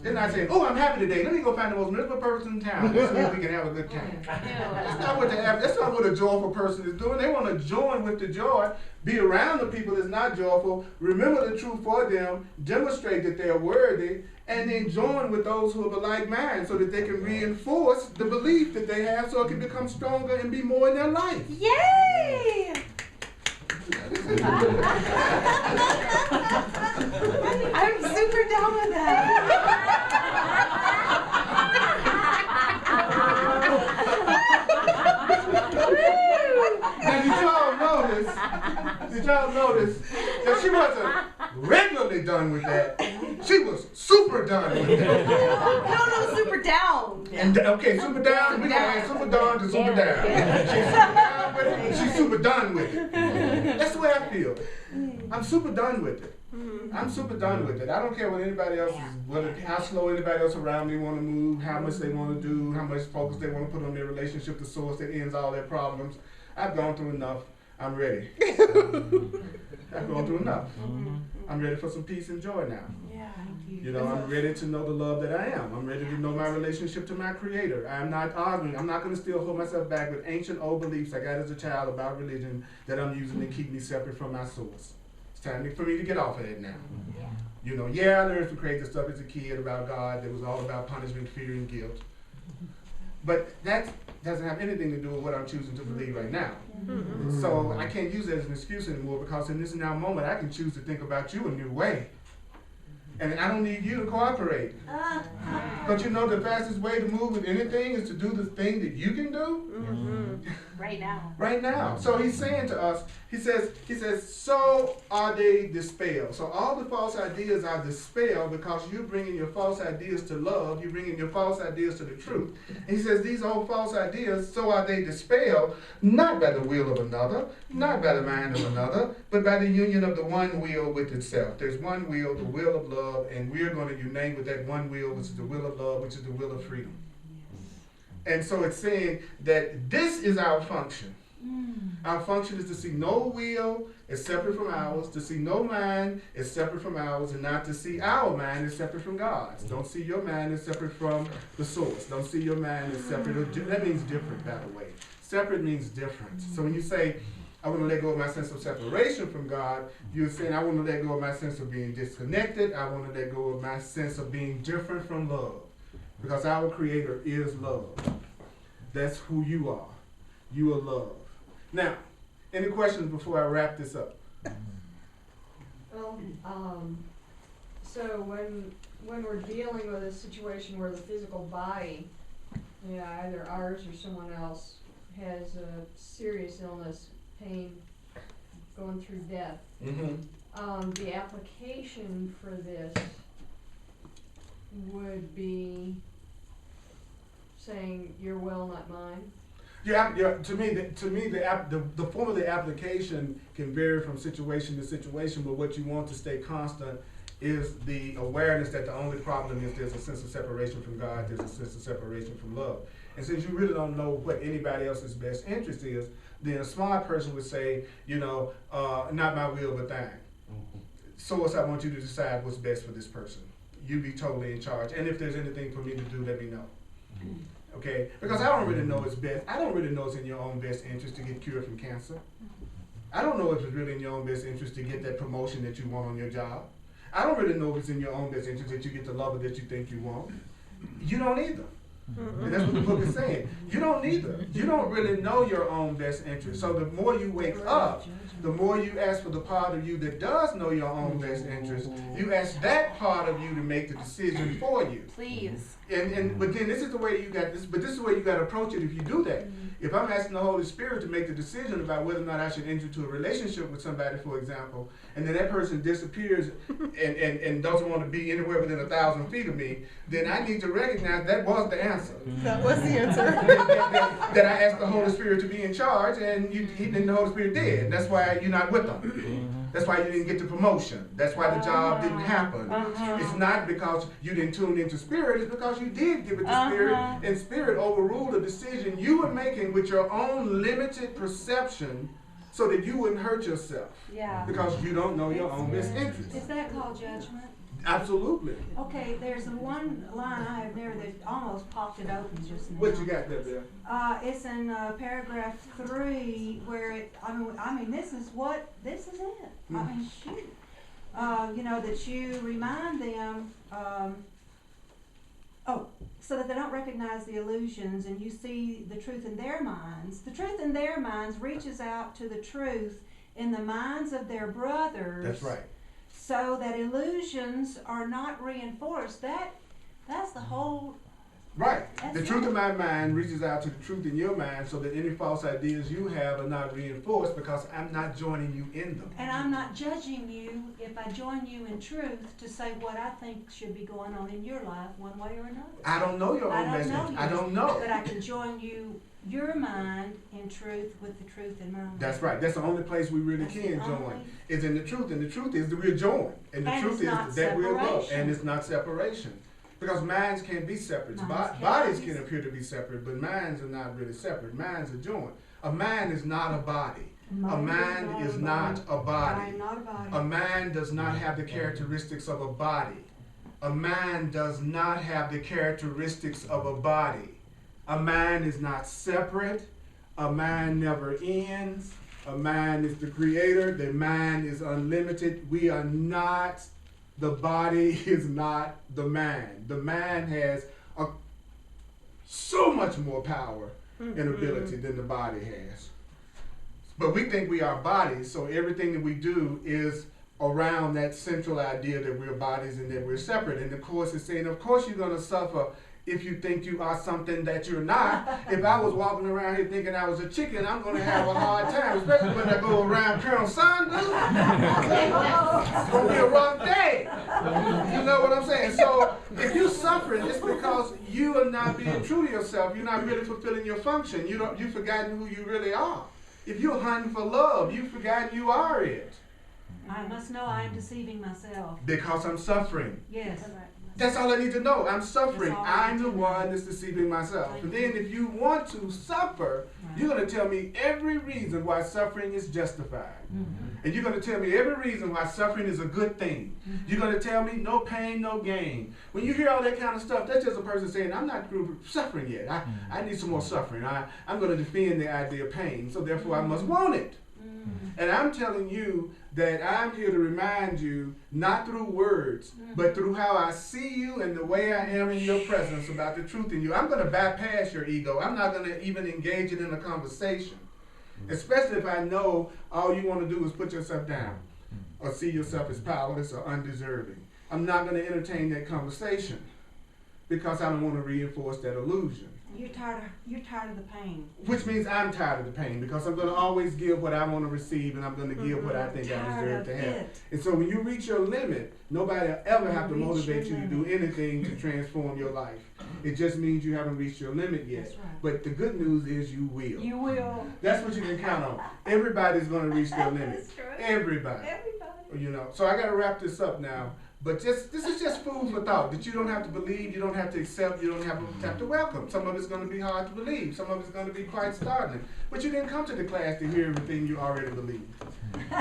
[SPEAKER 1] They're not saying, oh, I'm happy today. Let me go find the most miserable person in town so that we can have a good time. That's not what a joyful person is doing. They want to join with the joy, be around the people that's not joyful, remember the truth for them, demonstrate that they are worthy, and then join with those who have a like mind so that they can reinforce the belief that they have so it can become stronger and be more in their life.
[SPEAKER 4] Yay! I'm super down with that.
[SPEAKER 1] Now, did y'all notice that she wasn't regularly done with that? She was super done with that.
[SPEAKER 4] No, super down.
[SPEAKER 1] And okay, super down. We're gonna add super done to super down. She's super down with it. She's super done with it. That's the way I feel. I'm super done with it. I'm super done with it. I don't care what anybody else is, how slow anybody else around me want to move, how much they want to do, how much focus they want to put on their relationship, the source that ends all their problems. I've gone through enough. I'm ready. I've gone through enough. I'm ready for some peace and joy now.
[SPEAKER 4] Yeah.
[SPEAKER 1] You know, I'm ready to know the love that I am. I'm ready to know my relationship to my Creator. I'm not arguing. I'm not going to still hold myself back with ancient old beliefs I got as a child about religion that I'm using to keep me separate from my source. It's time for me to get off of that now. You know, I learned some crazy stuff as a kid about God that was all about punishment, fear, and guilt. But that doesn't have anything to do with what I'm choosing to believe right now. So I can't use that as an excuse anymore, because in this now moment I can choose to think about you a new way. And I don't need you to cooperate. Don't you know the fastest way to move with anything is to do the thing that you can do?
[SPEAKER 4] Right now.
[SPEAKER 1] Right now. So he's saying to us, he says, so are they dispelled. So all the false ideas are dispelled because you're bringing your false ideas to love. You're bringing your false ideas to the truth. And he says these old false ideas, so are they dispelled, not by the will of another, not by the mind of another, but by the union of the one will with itself. There's one will, the will of love, and we're going to unite with that one will, which is the will of love, which is the will of freedom. And so it's saying that this is our function. Our function is to see no will as separate from ours, to see no mind as separate from ours, and not to see our mind as separate from God's. Don't see your mind as separate from the source. Don't see your mind as separate. That means different, by the way. Separate means different. So when you say, I want to let go of my sense of separation from God, you're saying, I want to let go of my sense of being disconnected. I want to let go of my sense of being different from love. Because our Creator is love. That's who you are. You are love. Now, any questions before I wrap this up?
[SPEAKER 2] Well, so when we're dealing with a situation where the physical body, either ours or someone else, has a serious illness, pain, going through death, the application for this would be saying, your will, not mine.
[SPEAKER 1] Yeah. To me, the form of the application can vary from situation to situation, but what you want to stay constant is the awareness that the only problem is there's a sense of separation from God, there's a sense of separation from love. And since you really don't know what anybody else's best interest is, then a smart person would say, not my will, but thine. Source, I want you to decide what's best for this person. You be totally in charge. And if there's anything for me to do, let me know. Okay? Because I don't really know it's best. I don't really know it's in your own best interest to get cured from cancer. I don't know if it's really in your own best interest to get that promotion that you want on your job. I don't really know if it's in your own best interest that you get the lover that you think you want. You don't either. And that's what the book is saying. You don't either. You don't really know your own best interest. So the more you wake up, the more you ask for the part of you that does know your own best interest. You ask that part of you to make the decision for you.
[SPEAKER 4] Please.
[SPEAKER 1] But then this is the way you got this. But this is the way you got to approach it. If you do that, if I'm asking the Holy Spirit to make the decision about whether or not I should enter into a relationship with somebody, for example, and then that person disappears and doesn't want to be anywhere within 1,000 feet of me, then I need to recognize that was the answer.
[SPEAKER 4] That was the answer.
[SPEAKER 1] that I asked the Holy Spirit to be in charge, and the Holy Spirit did. That's why you're not with them. That's why you didn't get the promotion. That's why the job didn't happen. It's not because you didn't tune into Spirit. It's because you did give it to Spirit, and Spirit overruled a decision you were making with your own limited perception so that you wouldn't hurt yourself.
[SPEAKER 4] Yeah.
[SPEAKER 1] Because you don't know your own best interest.
[SPEAKER 3] Is that called judgment?
[SPEAKER 1] Absolutely.
[SPEAKER 3] Okay, there's one line I have there that almost popped it open just now.
[SPEAKER 1] What you got there, Bill?
[SPEAKER 3] It's in paragraph 3 where I mean, this is it. I mean, shoot. That you remind them, so that they don't recognize the illusions and you see the truth in their minds. The truth in their minds reaches out to the truth in the minds of their brothers.
[SPEAKER 1] That's right.
[SPEAKER 3] So that illusions are not reinforced. That's the whole.
[SPEAKER 1] Right. The truth in my mind reaches out to the truth in your mind so that any false ideas you have are not reinforced because I'm not joining you in them.
[SPEAKER 3] And I'm not judging you if I join you in truth to say what I think should be going on in your life one way or another.
[SPEAKER 1] I don't know your own best interest. I don't know.
[SPEAKER 3] But I can join your mind in truth with the truth in mine.
[SPEAKER 1] That's right. That's the only place we really can join. Is in the truth. And the truth is that we're joined. And the truth is that we're love. And it's not separation. Because minds can't be separate. Bodies can appear to be separate, but minds are not really separate. Minds are joined. A mind is not a body. A mind is not a body. A mind does not have the characteristics of a body. A mind does not have the characteristics of a body. A mind is not separate. A mind never ends. A mind is the creator. The mind is unlimited. We are not. The body is not the mind. The mind has so much more power and ability than the body has. But we think we are bodies, so everything that we do is around that central idea that we're bodies and that we're separate. And the Course is saying, of course you're going to suffer if you think you are something that you're not. If I was walking around here thinking I was a chicken, I'm going to have a hard time, especially when I go around Colonel Sanders. It's going to be a rough day. You know what I'm saying? So if you're suffering, it's because you are not being true to yourself. You're not really fulfilling your function. You've forgotten who you really are. If you're hunting for love, you've forgotten you are it.
[SPEAKER 3] I must know I am deceiving myself.
[SPEAKER 1] Because I'm suffering.
[SPEAKER 3] Yes.
[SPEAKER 1] That's all I need to know. I'm suffering.
[SPEAKER 3] That's all I
[SPEAKER 1] I'm
[SPEAKER 3] need
[SPEAKER 1] the
[SPEAKER 3] to
[SPEAKER 1] one
[SPEAKER 3] know.
[SPEAKER 1] that's deceiving myself. And then if you want to suffer, you're going to tell me every reason why suffering is justified. And you're going to tell me every reason why suffering is a good thing. You're going to tell me no pain, no gain. When you hear all that kind of stuff, that's just a person saying, I'm not through suffering yet. I need some more suffering. I'm going to defend the idea of pain, so therefore I must want it. And I'm telling you that I'm here to remind you, not through words, but through how I see you and the way I am in your presence about the truth in you. I'm going to bypass your ego. I'm not going to even engage it in a conversation, especially if I know all you want to do is put yourself down or see yourself as powerless or undeserving. I'm not going to entertain that conversation because I don't want to reinforce that illusion.
[SPEAKER 3] You're tired of the pain.
[SPEAKER 1] Which means I'm tired of the pain because I'm going to always give what I want to receive and I'm going to give what I think I deserve to have. And so when you reach your limit, nobody will ever have to motivate you to do anything to transform your life. It just means you haven't reached your limit yet.
[SPEAKER 3] That's right.
[SPEAKER 1] But the good news is you will.
[SPEAKER 3] You will.
[SPEAKER 1] That's what you can count on. Everybody's going to reach their limit.
[SPEAKER 4] That's true.
[SPEAKER 1] Everybody. You know. So I got to wrap this up now. But this is just food for thought, that you don't have to believe, you don't have to accept, you don't have to welcome. Some of it's going to be hard to believe. Some of it's going to be quite startling. But you didn't come to the class to hear everything you already believe.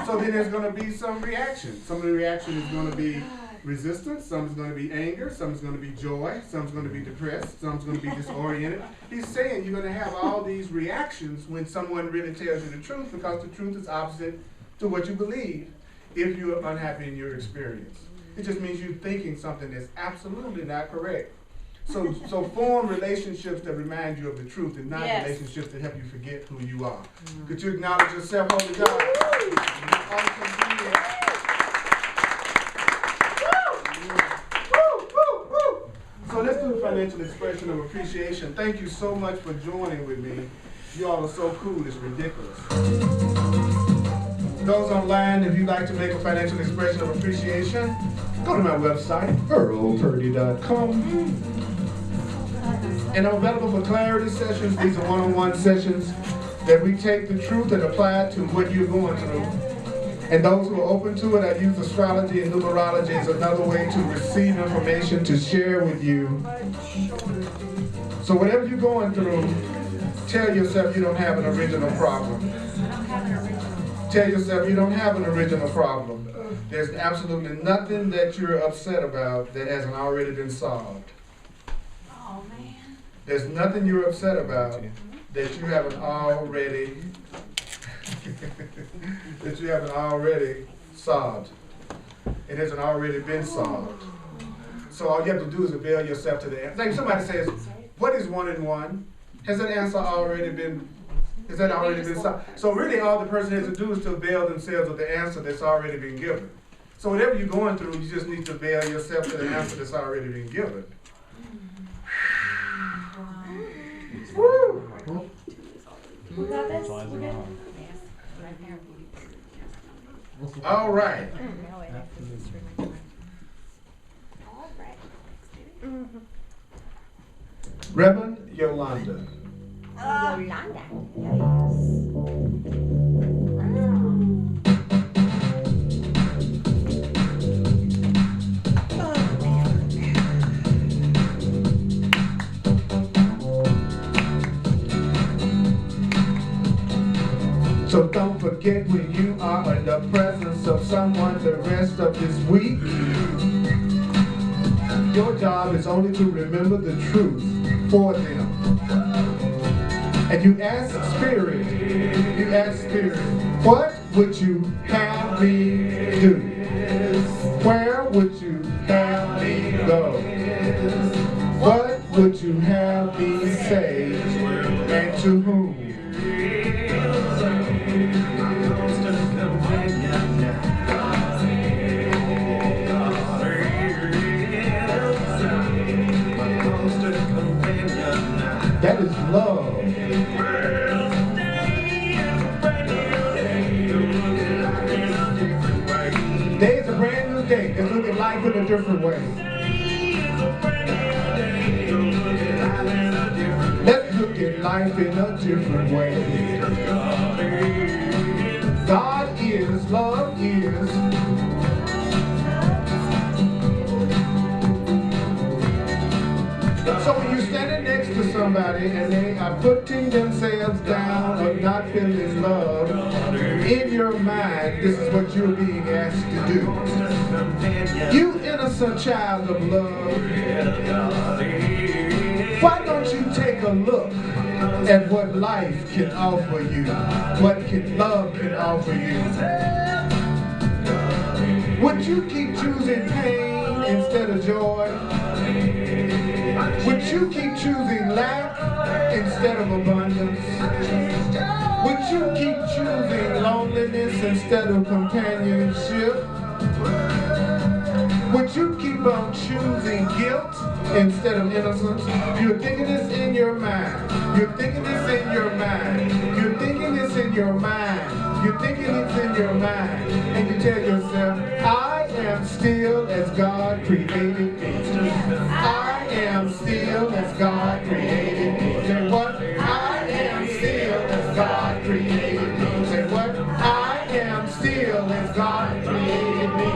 [SPEAKER 1] So then there's going to be some reaction. Some of the reaction is going to be resistance, some is going to be anger, some is going to be joy, some is going to be depressed, some is going to be disoriented. He's saying you're going to have all these reactions when someone really tells you the truth, because the truth is opposite to what you believe if you are unhappy in your experience. It just means you're thinking something that's absolutely not correct. So form relationships that remind you of the truth and not relationships that help you forget who you are. Could you acknowledge yourself, Holy God? So let's do the financial expression of appreciation. Thank you so much for joining with me. You all are so cool, it's ridiculous. Those online, if you'd like to make a financial expression of appreciation, go to my website, earlpurdy.com. And I'm available for clarity sessions. These are one-on-one sessions that we take the truth and apply it to what you're going through. And those who are open to it, I use astrology and numerology as another way to receive information to share with you. So whatever you're going through, tell yourself you don't have an original problem. Tell yourself you don't have an original problem. There's absolutely nothing that you're upset about that hasn't already been solved.
[SPEAKER 3] Oh man.
[SPEAKER 1] There's nothing you're upset about that you haven't already solved. It hasn't already been solved. So all you have to do is avail yourself to the answer. Like somebody says, what is 1 and 1? Has that answer already been solved? So really all the person has to do is to avail themselves of the answer that's already been given. So whatever you're going through, you just need to avail yourself to the answer that's already been given. Woo!
[SPEAKER 4] We got this? We're good?
[SPEAKER 1] All right. Reverend Yolanda.
[SPEAKER 4] Yolanda.
[SPEAKER 1] So don't forget when you are in the presence of someone the rest of this week, your job is only to remember the truth for them. And you ask Spirit, what would you have me do? Where would you have me go? What would you have me say? And to whom? That is love. Today is a brand new day. Let's look at life in a different way. Let's look at life in a different way. God is, love is. So when you're standing next to somebody and they are putting themselves down or not feeling love, in your mind, this is what you're being asked to do. You innocent child of love, why don't you take a look at what life can offer you, what love can offer you? Would you keep choosing pain instead of joy? Would you keep choosing lack instead of abundance? Would you keep choosing loneliness instead of companionship? Would you keep on choosing guilt instead of innocence? You're thinking this in your mind. You're thinking this in your mind. You're thinking this in your mind. You're thinking it's in your mind. And you tell yourself, I am still as God created me. I am still as God created me. Say what? I am still as God created me. Say what? I am still as God created me.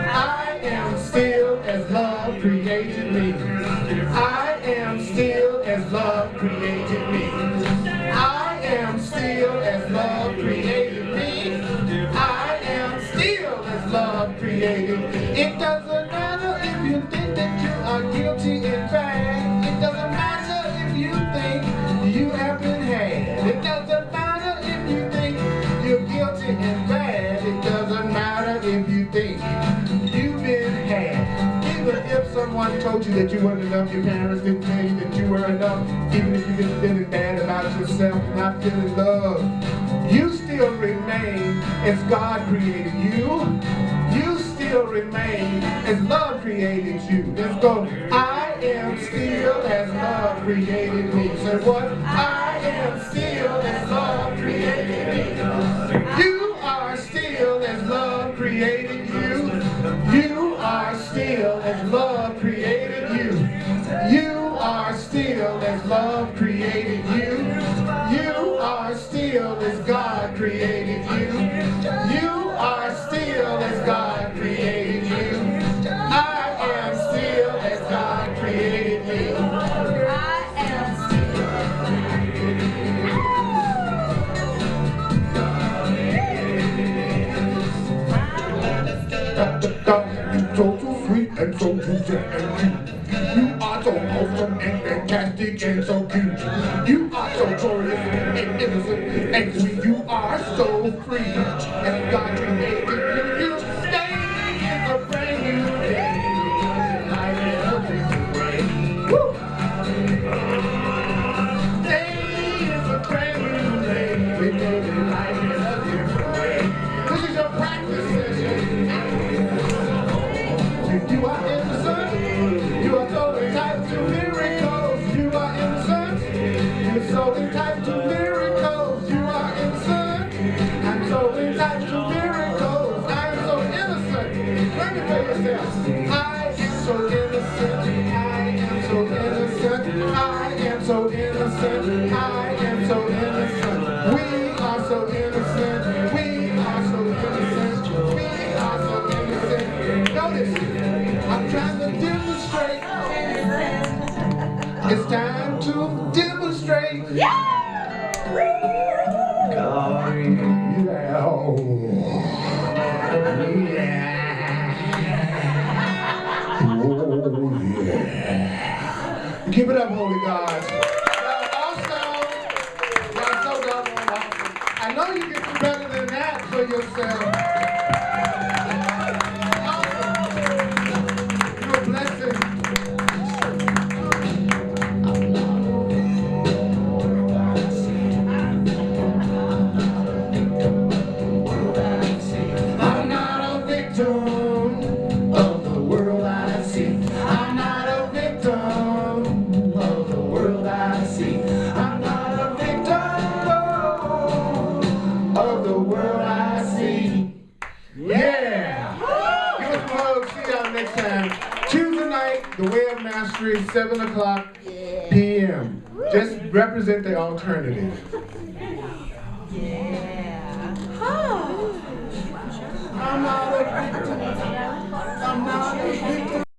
[SPEAKER 1] I am still as love created me. I am still as love created me. I am still as love created me. I am still as love created. It doesn't matter if you think that you are guilty in fact. It doesn't matter if you think you have been had. It doesn't matter if you think you're guilty in bad. It doesn't matter if you think you've been had. Even if someone told you that you weren't enough, your parents didn't tell you that you were enough, even if you've been feeling bad about yourself, not feeling love, you still remain as God created you. You still remain as love created you. Let's go. I am still as love created me. Say what? I am still as love created me. You are still as love created you. You are still as love created you. You are still as love created you. You are still as God created you. You are still as God created you. I am still as God created me. I am still. You're so sweet and so juicy and cute. You are so awesome and fantastic and so cute. You are so glorious and innocent and sweet. You are so free and God created you. You stay is a brand new day. Life is a different way. Woo! Day is a brand new day. We live in life in a different way. This is your practice session. You are innocent. You are so entitled to miracles. You are innocent. You're so entitled to miracles. You are innocent. I'm so entitled to miracles. I am so innocent. Let me tell yourself. I am so innocent. I am so innocent. I am so innocent. I am so innocent. We are so innocent. We are so innocent. We are so innocent. Notice. I'm trying to demonstrate. It's time to demonstrate. Yeah. Give it up, Holy God. Also, y'all so doggone awesome. I know you can do better than that for yourself. I see. Street, 7 o'clock p.m. Just represent the alternative.
[SPEAKER 3] Yeah.
[SPEAKER 1] I'm not a